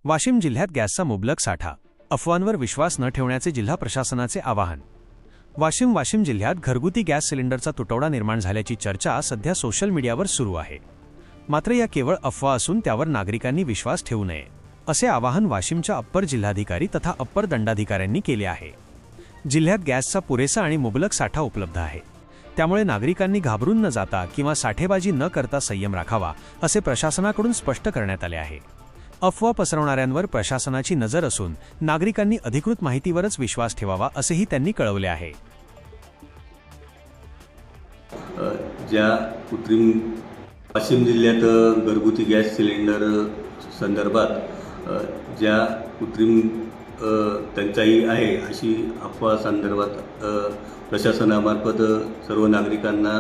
वाशिम जिल्ह्यात गॅसचा मुबलक साठा, अफवांवर विश्वास न ठेवण्याचे जिल्हा प्रशासनाचे आवाहन। वाशिम जिल्ह्यात घरगुती गॅस सिलेंडरचा तुटवडा निर्माण झाल्याची चर्चा सध्या सोशल मीडियावर सुरू आहे। मात्र या केवळ अफवा असून त्यावर नागरिकांनी विश्वास ठेवू नये, असे आवाहन वाशिमच्या अप्पर जिल्हाधिकारी तथा अप्पर दंडाधिकाऱ्यांनी केले आहे। जिल्ह्यात गॅसचा पुरेसा आणि मुबलक साठा उपलब्ध आहे, त्यामुळे नागरिकांनी घाबरून न जाता किंवा साठेबाजी न करता संयम राखावा, असे प्रशासनाकडून स्पष्ट करण्यात आले आहे। अफवा पसरवणाऱ्यांवर प्रशासनाची नजर असून नागरिकांनी अधिकृत माहितीवरच विश्वास ठेवावा, असेही त्यांनी कळवले आहे। ज्या कृत्रिम वाशिम जिल्ह्यात घरगुती गॅस सिलेंडर संदर्भात ज्या कृत्रिम टंचाई आहे अशी अफवा संदर्भात प्रशासनामार्फत सर्व नागरिकांना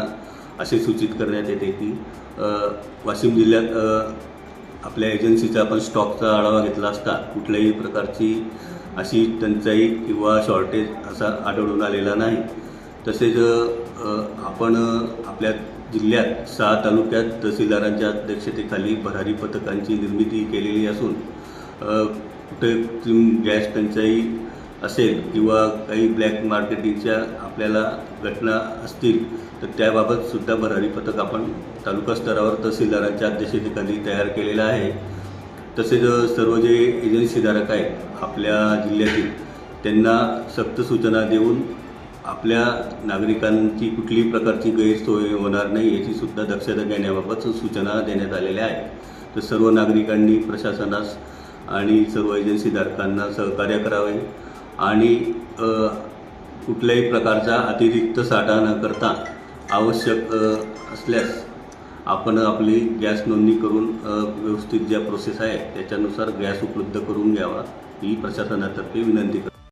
असे सूचित करण्यात येते की वाशिम जिल्ह्यात आपल्या एजन्सीचा आपण स्टॉकचा आढावा घेतला असता कुठल्याही प्रकारची अशी टंचाई किंवा शॉर्टेज असा आढळून आलेला नाही। तसेच आपण आपल्या जिल्ह्यात 6 तालुक्यात तहसीलदारांच्या अध्यक्षतेखाली भरारी पथकांची निर्मिती केलेली असून कुठे गॅस टंचाई असेल किंवा काही ब्लॅक मार्केटिंगच्या आपल्याला घटना असतील तर त्याबाबत सुद्धा भरारी पथक आपण तालुका स्तरावर तहसीलदारांच्या अध्यक्षतेखाली तयार केलेला आहे। तसेच सर्व जे एजन्सीधारक आहेत आपल्या जिल्ह्यातील त्यांना सक्त सूचना देऊन आपल्या नागरिकांची कुठलीही प्रकारची गैरसोय होणार नाही याची सुद्धा दक्षता घेण्याबाबत सूचना देण्यात आलेल्या आहेत। तर सर्व नागरिकांनी प्रशासनास आणि सर्व एजन्सीधारकांना सहकार्य करावे आणि कुठल्याही प्रकारचा अतिरिक्त साठा न करता आवश्यक असल्यास आपण आपली गॅस नोंदणी करून व्यवस्थित ज्या प्रोसेस आहे त्याच्यानुसार गॅस उपलब्ध करून घ्यावा ही प्रशासनातर्फे विनंती करतो।